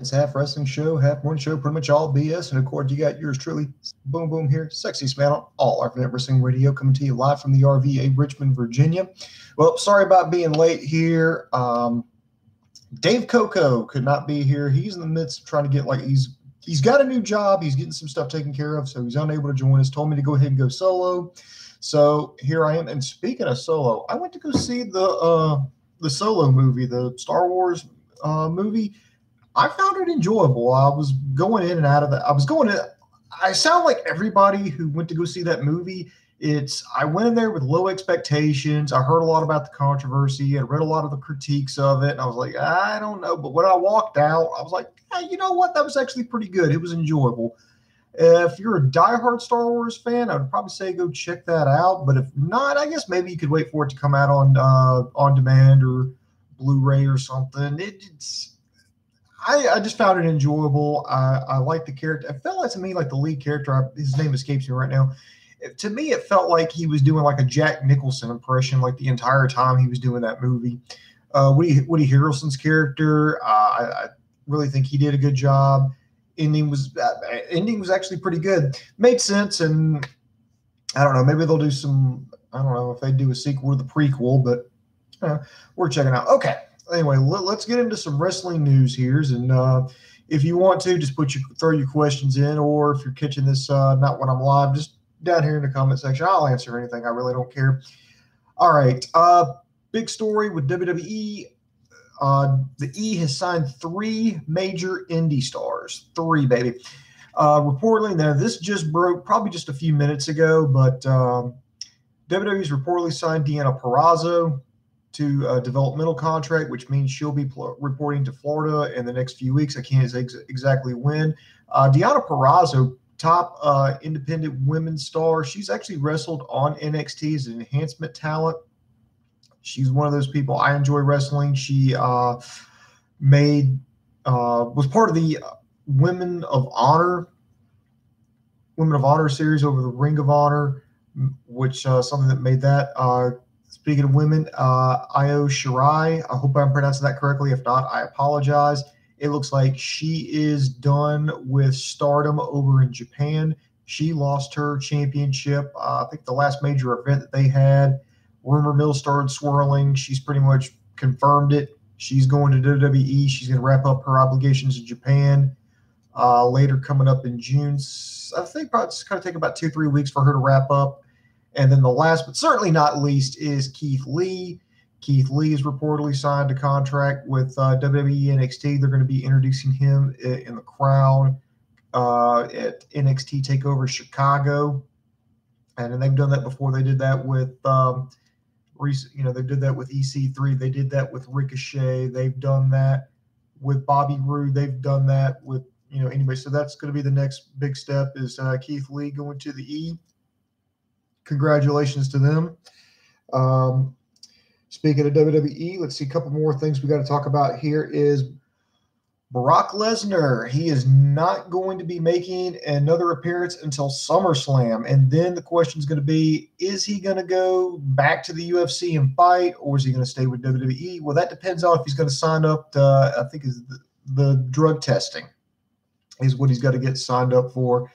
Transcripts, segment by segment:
It's half wrestling show, half morning show, pretty much all BS. And of course, you got yours truly, Boom Boom here, sexiest man on all Arvnet Wrestling Radio, coming to you live from the RVA, Richmond, Virginia. Well, sorry about being late here. Dave Coco could not be here. He's in the midst of trying to get he's got a new job. He's getting some stuff taken care of, so he's unable to join us. Told me to go ahead and go solo. So here I am. And speaking of solo, I went to go see the Solo movie, the Star Wars movie. I found it enjoyable. I was going in and out of that. I sound like everybody who went to go see that movie. I went in there with low expectations. I heard a lot about the controversy. I read a lot of the critiques of it. And I was like, I don't know. But when I walked out, I was like, hey, you know what? That was actually pretty good. It was enjoyable. If you're a diehard Star Wars fan, I would probably say go check that out. But if not, I guess maybe you could wait for it to come out on demand or Blu-ray or something. I just found it enjoyable. I like the character. It felt like to me like the lead character, his name escapes me right now. To me, it felt like he was doing like a Jack Nicholson impression like the entire time he was doing that movie. Woody Harrelson's character, I really think he did a good job. Ending was actually pretty good. Made sense, and I don't know. Maybe they'll do some. I don't know if they do a sequel or the prequel, but we're checking out. Okay. Anyway, let's get into some wrestling news here. And if you want to, just throw your questions in, or if you're catching this not when I'm live, just down here in the comment section. I'll answer anything. I really don't care. All right. Big story with WWE. The E has signed 3 major indie stars. 3, baby. Reportedly, now this just broke probably just a few minutes ago, but WWE's reportedly signed Deonna Purrazzo to a developmental contract, which means she'll be reporting to Florida in the next few weeks. I can't say exactly when. Deonna Purrazzo, top independent women's star. She's actually wrestled on NXT as an enhancement talent. She's one of those people. I enjoy wrestling. She was part of the Women of Honor series over the Ring of Honor, which something that made that. Speaking of women, Io Shirai, I hope I'm pronouncing that correctly. If not, I apologize. It looks like she is done with Stardom over in Japan. She lost her championship. I think the last major event that they had, rumor mill started swirling. She's pretty much confirmed it. She's going to WWE. She's going to wrap up her obligations in Japan later, coming up in June. I think probably it's going to take about 2-3 weeks for her to wrap up. And then the last, but certainly not least, is Keith Lee. Keith Lee has reportedly signed a contract with WWE NXT. They're going to be introducing him in the crowd at NXT TakeOver Chicago. And they've done that before. They did that with, they did that with EC3. They did that with Ricochet. They've done that with Bobby Roode. They've done that with, anyway. So that's going to be the next big step is Keith Lee going to the E. Congratulations to them. Speaking of WWE, let's see a couple more things we got to talk about here is Brock Lesnar. He is not going to be making another appearance until SummerSlam. And then the question is going to be, is he going to go back to the UFC and fight, or is he going to stay with WWE? Well, that depends on if he's going to sign up to, I think is the drug testing is what he's got to get signed up for.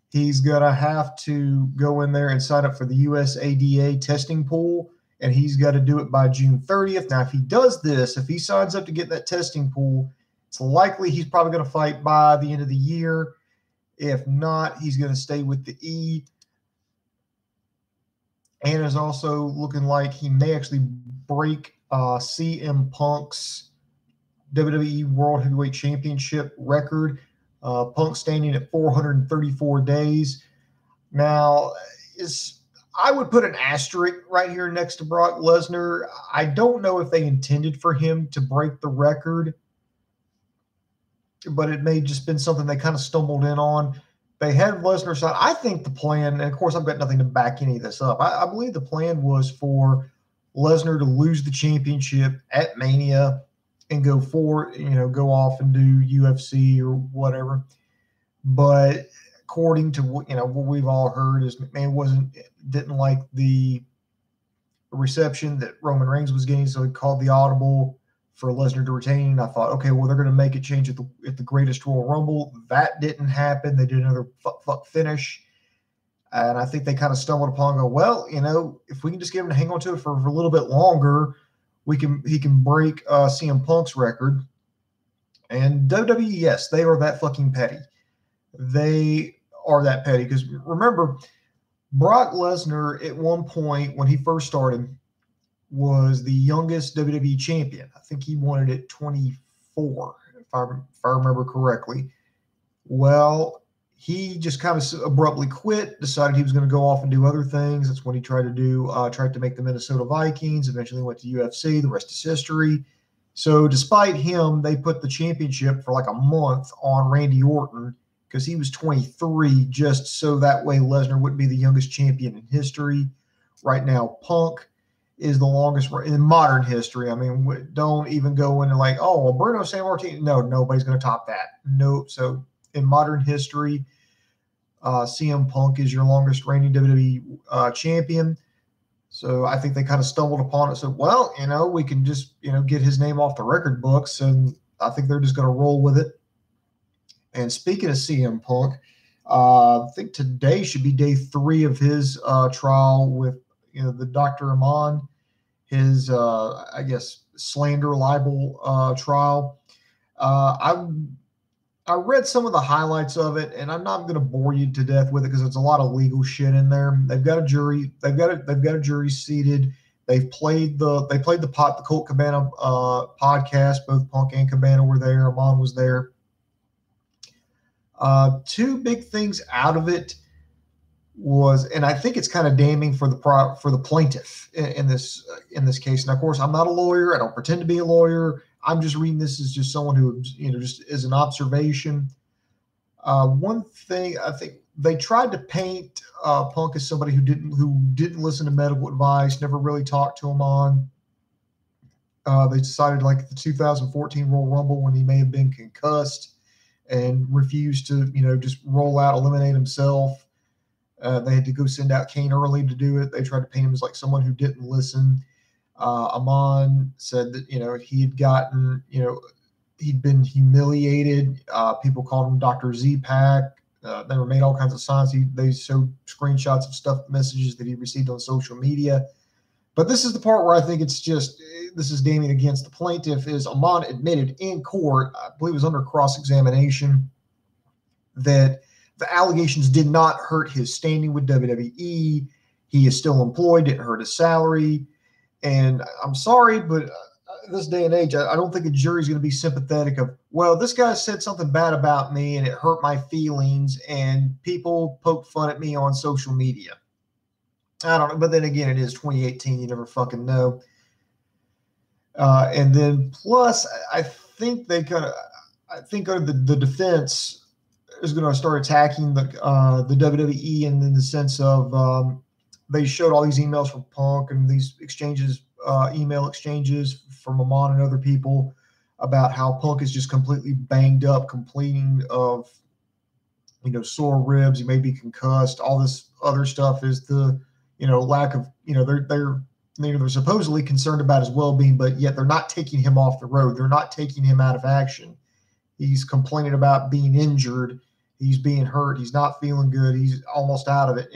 He's going to have to go in there and sign up for the USADA testing pool, and he's got to do it by June 30th. Now, if he does this, if he signs up to get that testing pool, it's likely he's probably going to fight by the end of the year. If not, he's going to stay with the E. And is also looking like he may actually break CM Punk's WWE World Heavyweight Championship record. Punk standing at 434 days. Now, I would put an asterisk right here next to Brock Lesnar. I don't know if they intended for him to break the record, but it may just been something they kind of stumbled in on. They had Lesnar side. I think the plan, and of course I've got nothing to back any of this up, I believe the plan was for Lesnar to lose the championship at Mania and go go off and do UFC or whatever. But according to what we've all heard is McMahon didn't like the reception that Roman Reigns was getting, so he called the audible for Lesnar to retain. I thought, okay, well, they're going to make it change at the Greatest Royal Rumble. That didn't happen. They did another fuck finish. And I think they kind of stumbled upon, well, if we can just get him to hang on to it for a little bit longer, he can break CM Punk's record. And WWE, yes, they are that fucking petty. They are that petty. Because remember, Brock Lesnar at one point when he first started was the youngest WWE champion. I think he won it at 24, if I remember correctly. Well, he just kind of abruptly quit, decided he was going to go off and do other things. That's when he tried to make the Minnesota Vikings, eventually went to UFC. The rest is history. So despite him, they put the championship for like a month on Randy Orton because he was 23, just so that way Lesnar wouldn't be the youngest champion in history. Right now, Punk is the longest in modern history. I mean, don't even go into like, oh, well, Bruno Sammartino. No, nobody's going to top that. No. So in modern history, CM Punk is your longest reigning WWE champion. So I think they kind of stumbled upon it. So, well, we can just, get his name off the record books. And I think they're just going to roll with it. And speaking of CM Punk, I think today should be day 3 of his trial with, the Dr. Amann, his, I guess, slander libel trial. I read some of the highlights of it, and I'm not going to bore you to death with it because it's a lot of legal shit in there. They've got a jury. They've got a jury seated. They've played the Colt Cabana podcast. Both Punk and Cabana were there. Amann was there. 2 big things out of it was, and I think it's kind of damning for the plaintiff in this case. And of course, I'm not a lawyer. I don't pretend to be a lawyer. I'm just reading this as just someone who, just as an observation. One thing, I think they tried to paint Punk as somebody who didn't listen to medical advice, never really talked to him on. They decided like the 2014 Royal Rumble when he may have been concussed and refused to, just roll out, eliminate himself. They had to go send out Kane Early to do it. They tried to paint him as like someone who didn't listen. Amann said that, he had gotten, he'd been humiliated. People called him Dr. Z-Pack. They were made all kinds of signs. They showed screenshots of stuff, messages that he received on social media. But this is the part where I think this is damning against the plaintiff, is Amann admitted in court, I believe it was under cross-examination, that the allegations did not hurt his standing with WWE. He is still employed, didn't hurt his salary. And I'm sorry, but this day and age, I don't think a jury's going to be sympathetic of, well, this guy said something bad about me and it hurt my feelings and people poked fun at me on social media. I don't know. But then again, it is 2018. You never fucking know. And then plus, I think the defense is going to start attacking the WWE in the sense of they showed all these emails from Punk and these exchanges, email exchanges from Amann and other people about how Punk is just completely banged up, complaining of, sore ribs. He may be concussed. All this other stuff is the, lack of, they're supposedly concerned about his well-being, but yet they're not taking him off the road. They're not taking him out of action. He's complaining about being injured. He's being hurt. He's not feeling good. He's almost out of it.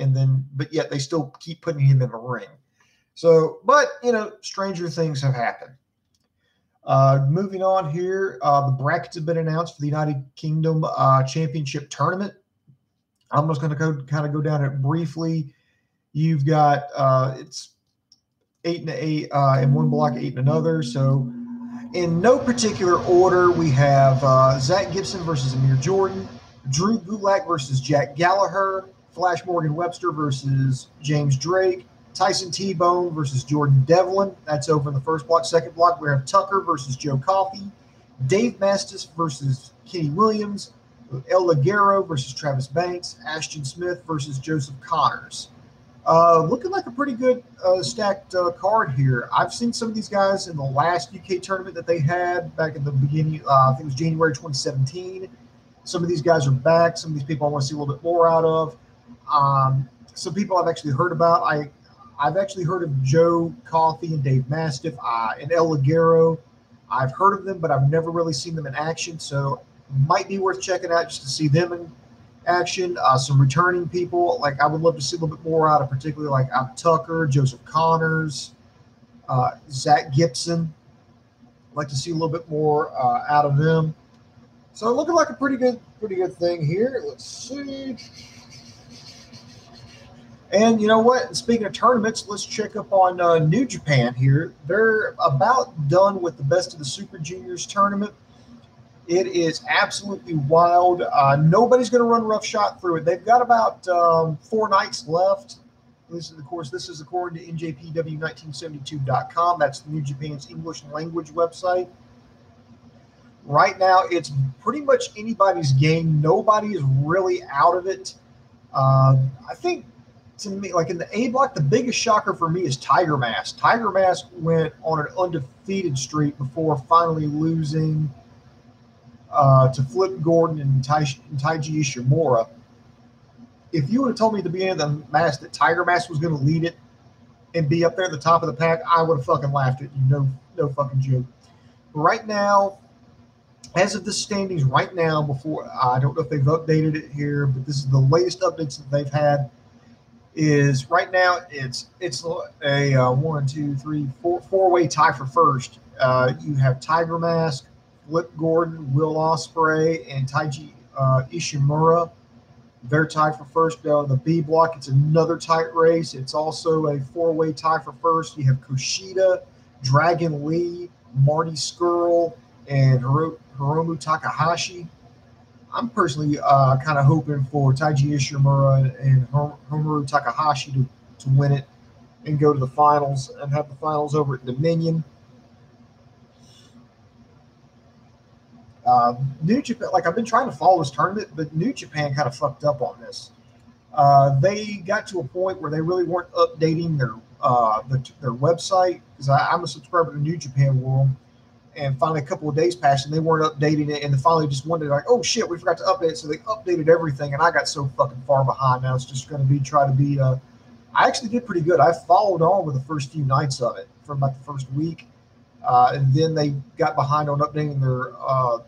But yet they still keep putting him in the ring. So, but, stranger things have happened. Moving on here, the brackets have been announced for the United Kingdom Championship Tournament. I'm just going to go down it briefly. You've got, it's 8 and 8 in one block, 8 in another. So in no particular order, we have Zach Gibson versus Amir Jordan, Drew Gulak versus Jack Gallagher, Flash Morgan Webster versus James Drake, Tyson T-Bone versus Jordan Devlin. That's over in the first block. Second block, we have Tucker versus Joe Coffey, Dave Mastis versus Kenny Williams, El Ligero versus Travis Banks, Ashton Smith versus Joseph Connors. Looking like a pretty good stacked card here. I've seen some of these guys in the last UK tournament that they had back in the beginning. I think it was January 2017. Some of these guys are back. Some of these people I want to see a little bit more out of. Some people I've actually heard about. I've actually heard of Joe Coffey and Dave Mastiff and El Ligero. I've heard of them, but I've never really seen them in action, so might be worth checking out just to see them in action. Some returning people, like I would love to see a little bit more out of, particularly like Al Tucker, Joseph Connors, Zach Gibson. I'd like to see a little bit more out of them. So looking like a pretty good thing here. Let's see. And you know what? Speaking of tournaments, let's check up on New Japan here. They're about done with the Best of the Super Juniors tournament. It is absolutely wild. Nobody's going to run roughshod through it. They've got about 4 nights left. This is according to NJPW1972.com. That's New Japan's English language website. Right now, it's pretty much anybody's game. Nobody is really out of it. I think, to me, like in the A block, the biggest shocker for me is Tiger Mask. Tiger Mask went on an undefeated streak before finally losing to Flip Gordon and Taiji Ishimura. If you would have told me at the beginning of the match that Tiger Mask was going to lead it and be up there at the top of the pack, I would have fucking laughed at you. No fucking joke. Right now, as of the standings right now, before I don't know if they've updated it here, but this is the latest updates that they've had. Is right now it's a 1, 2, 3, 4-way tie for first. You have Tiger Mask, Flip Gordon, Will Ospreay, and Taiji Ishimura. They're tied for first. Now in the B block, it's another tight race. It's also a 4-way tie for first. You have Kushida, Dragon Lee, Marty Scurll, and Hiromu Takahashi. I'm personally kind of hoping for Taiji Ishimura and Hiromu Takahashi to win it and go to the finals and have the finals over at Dominion. New Japan, like I've been trying to follow this tournament, but New Japan kind of fucked up on this. They got to a point where they really weren't updating their website, because I'm a subscriber to New Japan World, and finally a couple of days passed and they weren't updating it, and then finally just wondered like, oh shit, we forgot to update it, so they updated everything, and I got so fucking far behind. Now it's just going to try to be. I actually did pretty good. I followed on with the first few nights of it for about the first week. And then they got behind on updating their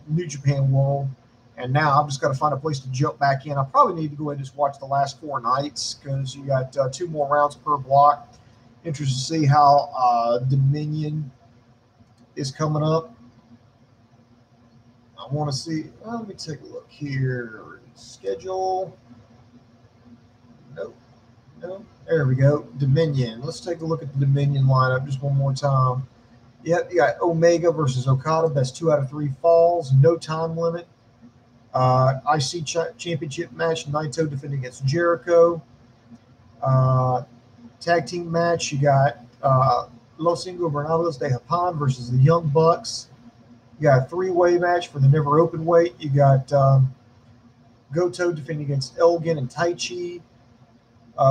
New Japan World. And now I've just got to find a place to jump back in. I probably need to go ahead and just watch the last 4 nights, because you got 2 more rounds per block. Interested to see how Dominion is coming up. I want to see. Let me take a look here. Schedule. Nope. No. There we go. Dominion. Let's take a look at the Dominion lineup just one more time. Yep, you got Omega versus Okada. That's 2 out of 3 falls. No time limit. IC championship match. Naito defending against Jericho. Tag team match. You got Los Ingobernables de Japan versus the Young Bucks. You got a 3-way match for the never open weight. You got Goto defending against Elgin and Taichi.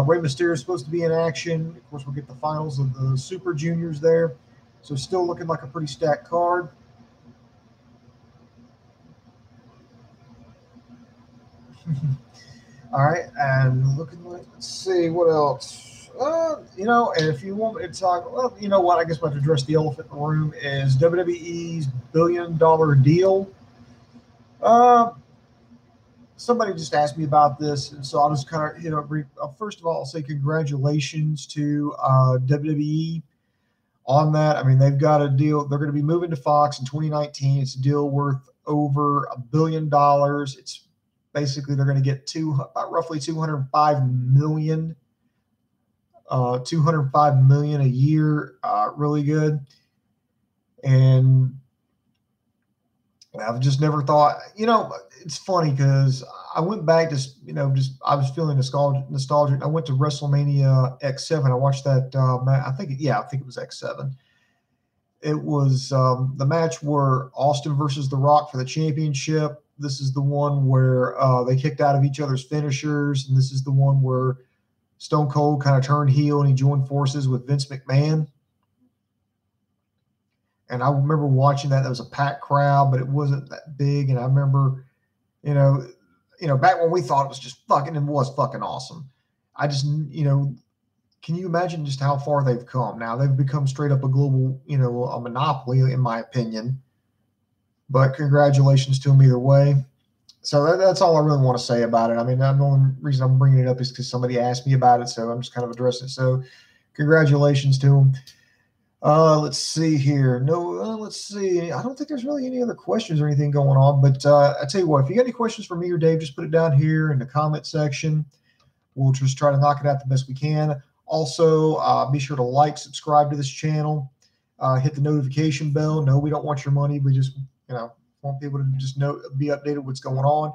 Rey Mysterio is supposed to be in action. Of course, we'll get the finals of the Super Juniors there. So still looking like a pretty stacked card. All right, and looking like, let's see what else. And if you want me to talk, well, you know what? I guess we'll have to address the elephant in the room is WWE's billion-dollar deal. Somebody just asked me about this, and so I'll just kind of brief. First of all, I'll say congratulations to WWE. On that, I mean, they've got a deal. They're going to be moving to Fox in 2019. It's a deal worth over $1 billion. It's basically they're going to get about roughly $205 million a year. Really good. And I've just never thought. It's funny because I went back to I was feeling nostalgic. I went to WrestleMania X7. I watched that. I think it was X7. It was the match where Austin versus The Rock for the championship. This is the one where they kicked out of each other's finishers, and this is the one where Stone Cold kind of turned heel and he joined forces with Vince McMahon. And I remember watching that. That was a packed crowd, but it wasn't that big. And I remember, back when we thought it was just fucking awesome. I just, can you imagine just how far they've come? Now they've become straight up a global, a monopoly, in my opinion. But congratulations to them either way. So that's all I really want to say about it. I mean, the only reason I'm bringing it up is because somebody asked me about it, so I'm just kind of addressing it. So congratulations to them. Let's see here. Let's see. I don't think there's really any other questions or anything going on. But I tell you what, if you got any questions for me or Dave, just put it down here in the comment section. We'll just try to knock it out the best we can. Also, be sure to like, subscribe to this channel, hit the notification bell. No, we don't want your money. We just, want people to just be updated what's going on.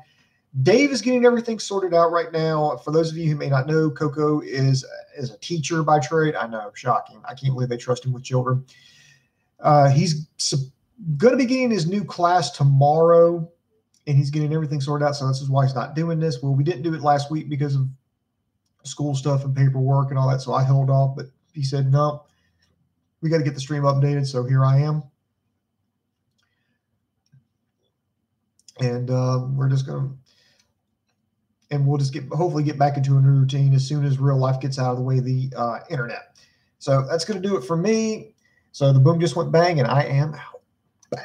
Dave is getting everything sorted out right now. For those of you who may not know, Coco is a teacher by trade. I know, shocking. I can't believe they trust him with children. He's going to be getting his new class tomorrow, and he's getting everything sorted out. So this is why he's not doing this. Well, we didn't do it last week because of school stuff and paperwork and all that, so I held off. But he said, no, we got to get the stream updated. So here I am. And we're just going to, and we'll just hopefully get back into a new routine as soon as real life gets out of the way of the internet. So that's going to do it for me. So the boom just went bang, and I am out. Bang.